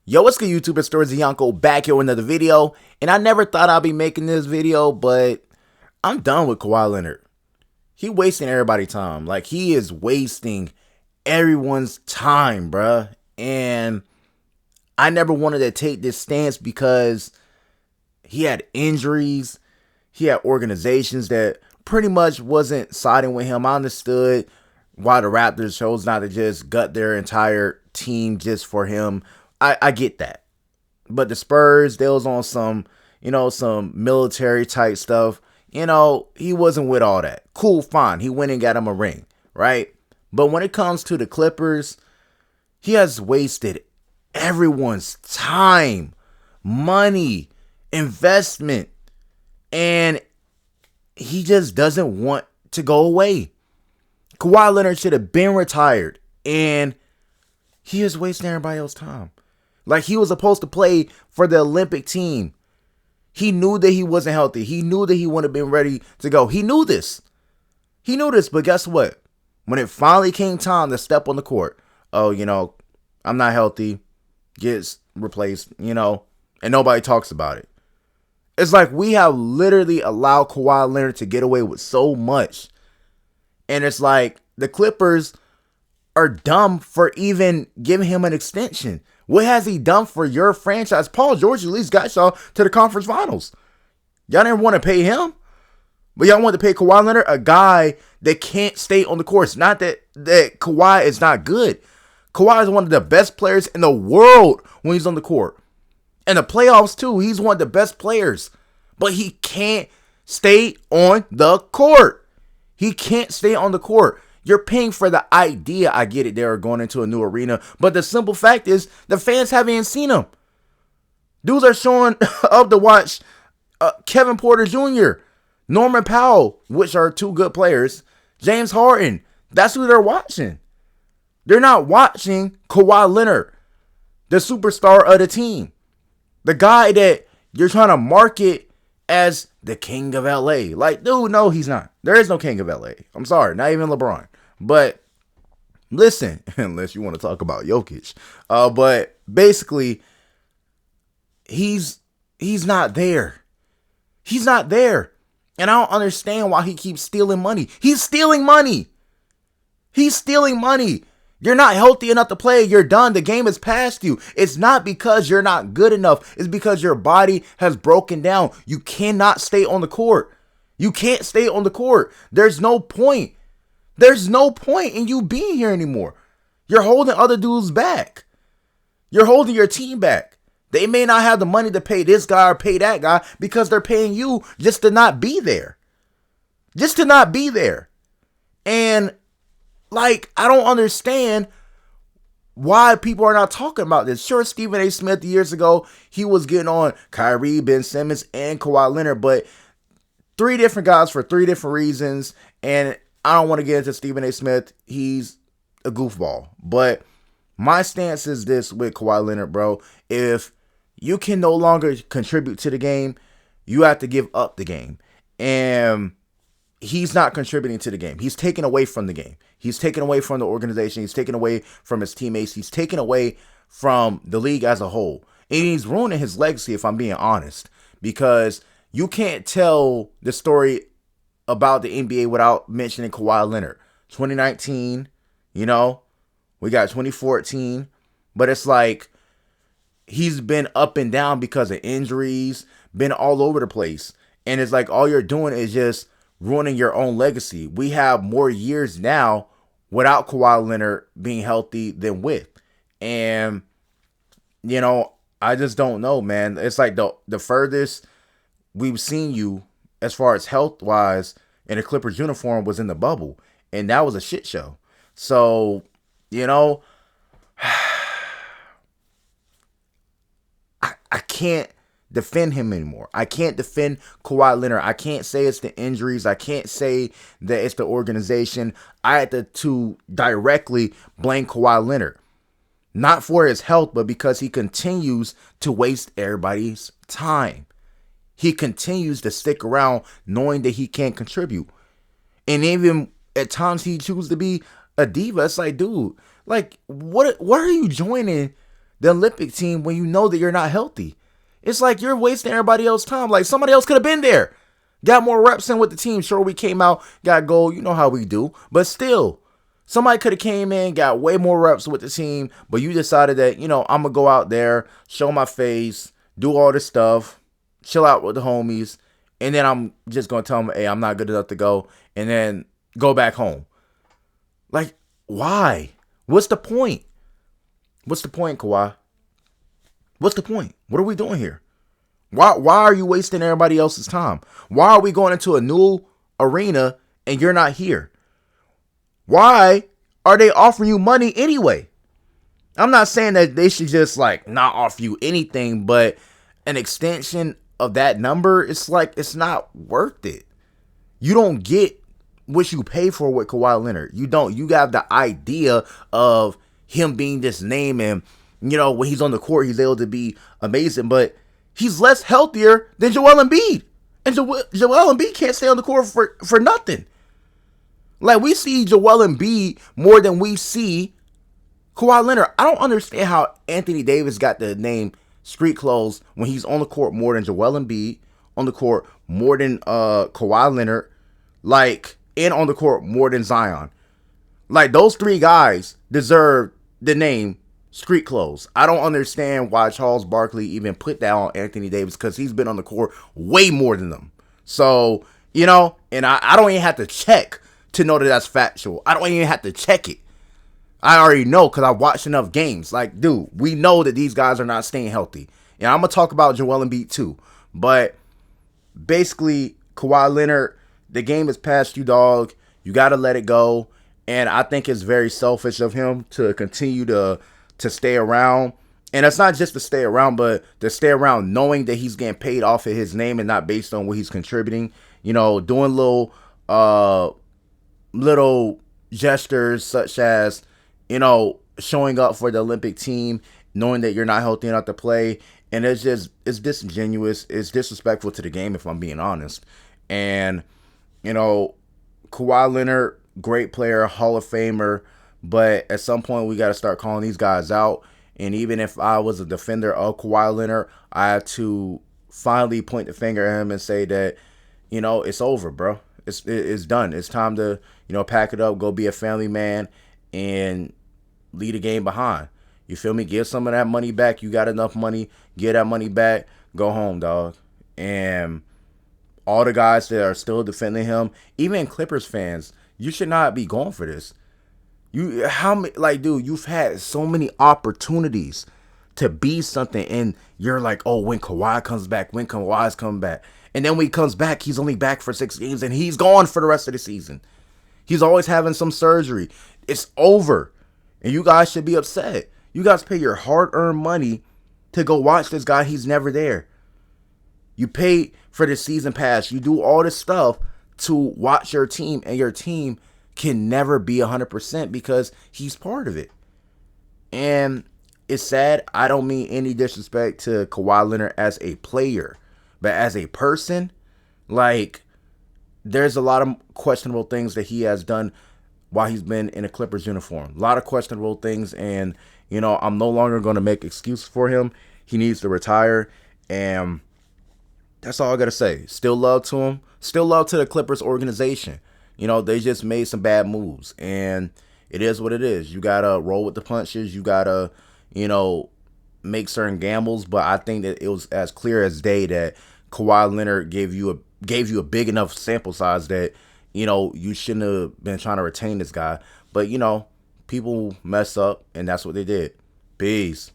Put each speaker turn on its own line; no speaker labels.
Yo, what's good, YouTube? It's Stories of Yonko back here with another video. And I never thought I'd be making this video, but I'm done with Kawhi Leonard. He wasting everybody's time. Like, he is wasting everyone's time, bruh. And I never wanted to take this stance because he had injuries. He had organizations that pretty much wasn't siding with him. I understood why the Raptors chose not to just gut their entire team just for him. I get that. But the Spurs, they was on some, some military type stuff. He wasn't with all that. Cool, fine. He went and got him a ring, right? But when it comes to the Clippers, he has wasted everyone's time, money, investment, and he just doesn't want to go away. Kawhi Leonard should have been retired, and he is wasting everybody else's time. Like, he was supposed to play for the Olympic team. He knew that he wasn't healthy. He knew that he wouldn't have been ready to go. He knew this. But guess what? When it finally came time to step on the court, I'm not healthy, gets replaced, and nobody talks about it. It's like we have literally allowed Kawhi Leonard to get away with so much. And it's like the Clippers are dumb for even giving him an extension. What has he done for your franchise? Paul George at least got y'all to the conference finals. Y'all didn't want to pay him, but y'all want to pay Kawhi Leonard, a guy that can't stay on the court. It's not that Kawhi is not good. Kawhi is one of the best players in the world when he's on the court. In the playoffs, too, he's one of the best players. But he can't stay on the court. He can't stay on the court. You're paying for the idea. I get it. They're going into a new arena. But the simple fact is, the fans haven't seen him. Dudes are showing up to watch Kevin Porter Jr., Norman Powell, which are two good players, James Harden. That's who they're watching. They're not watching Kawhi Leonard, the superstar of the team. The guy that you're trying to market as the king of LA. Like, dude, no, he's not. There is no king of LA. I'm sorry, not even LeBron. But listen, unless you want to talk about Jokic. But basically, he's not there. He's not there. And I don't understand why he keeps stealing money. He's stealing money. He's stealing money. You're not healthy enough to play. You're done. The game is past you. It's not because you're not good enough. It's because your body has broken down. You cannot stay on the court. You can't stay on the court. There's no point. There's no point in you being here anymore. You're holding other dudes back. You're holding your team back. They may not have the money to pay this guy or pay that guy because they're paying you just to not be there. Just to not be there. And like, I don't understand why people are not talking about this. Sure, Stephen A. Smith years ago, he was getting on Kyrie, Ben Simmons, and Kawhi Leonard, but three different guys for three different reasons. And I don't want to get into Stephen A. Smith. He's a goofball. But my stance is this with Kawhi Leonard, bro. If you can no longer contribute to the game, you have to give up the game. And he's not contributing to the game. He's taken away from the game. He's taken away from the organization. He's taken away from his teammates. He's taken away from the league as a whole. And he's ruining his legacy, if I'm being honest. Because you can't tell the story about the NBA without mentioning Kawhi Leonard. 2019, we got 2014. But it's like he's been up and down because of injuries, been all over the place. And it's like all you're doing is just ruining your own legacy. We have more years now without Kawhi Leonard being healthy than with. And, I just don't know, man. It's like the furthest we've seen you as far as health-wise in a Clippers uniform was in the bubble. And that was a shit show. So, I can't defend him anymore. I can't defend Kawhi Leonard. I can't say it's the injuries. I can't say that it's the organization. I had to directly blame Kawhi Leonard. Not for his health, but because he continues to waste everybody's time. He continues to stick around knowing that he can't contribute. And even at times he chooses to be a diva. It's like, dude, like, what are you joining the Olympic team when you know that you're not healthy? It's like you're wasting everybody else's time. Like somebody else could have been there. Got more reps in with the team. Sure, we came out, got gold. You know how we do. But still, somebody could have came in, got way more reps with the team. But you decided that, I'm going to go out there, show my face, do all this stuff, chill out with the homies. And then I'm just going to tell them, hey, I'm not good enough to go. And then go back home. Like, why? What's the point? What's the point, Kawhi? What's the point? What are we doing here? Why are you wasting everybody else's time? Why are we going into a new arena and you're not here? Why are they offering you money anyway? I'm not saying that they should just not offer you anything, but an extension of that number, it's not worth it. You don't get what you pay for with Kawhi Leonard. You don't. You got the idea of him being this name and, when he's on the court, he's able to be amazing, but he's less healthier than Joel Embiid. And Joel Embiid can't stay on the court for nothing. Like, we see Joel Embiid more than we see Kawhi Leonard. I don't understand how Anthony Davis got the name street clothes when he's on the court more than Joel Embiid, on the court more than Kawhi Leonard, and on the court more than Zion. Those three guys deserve the name street clothes. I don't understand why Charles Barkley even put that on Anthony Davis, because he's been on the court way more than them. So, and I don't even have to check to know that that's factual. I don't even have to check it. I already know because I watched enough games. Dude, we know that these guys are not staying healthy. And I'm going to talk about Joel Embiid too. But basically, Kawhi Leonard, the game is past you, dog. You got to let it go. And I think it's very selfish of him to continue to stay around. And it's not just to stay around, but to stay around knowing that he's getting paid off of his name and not based on what he's contributing. Doing little gestures such as, showing up for the Olympic team, knowing that you're not healthy enough to play. And it's disingenuous. It's disrespectful to the game, if I'm being honest. And, Kawhi Leonard, great player, Hall of Famer. But at some point, we got to start calling these guys out. And even if I was a defender of Kawhi Leonard, I have to finally point the finger at him and say that, it's over, bro. It's done. It's time to, pack it up, go be a family man, and leave the game behind. You feel me? Give some of that money back. You got enough money. Get that money back. Go home, dog. And all the guys that are still defending him, even Clippers fans, you should not be going for this. Dude, you've had so many opportunities to be something, and you're like, oh, when Kawhi comes back, when Kawhi's coming back. And then when he comes back, he's only back for 6 games, and he's gone for the rest of the season. He's always having some surgery. It's over. And you guys should be upset. You guys pay your hard-earned money to go watch this guy. He's never there. You pay for the season pass. You do all this stuff to watch your team, and your team can never be 100% because he's part of it. And it's sad. I don't mean any disrespect to Kawhi Leonard as a player, but as a person, there's a lot of questionable things that he has done while he's been in a Clippers uniform. A lot of questionable things, and, I'm no longer going to make excuses for him. He needs to retire, and that's all I got to say. Still love to him. Still love to the Clippers organization. They just made some bad moves, and it is what it is. You got to roll with the punches. You got to, make certain gambles, but I think that it was as clear as day that Kawhi Leonard gave you a big enough sample size that, you shouldn't have been trying to retain this guy. But, people mess up, and that's what they did. Peace.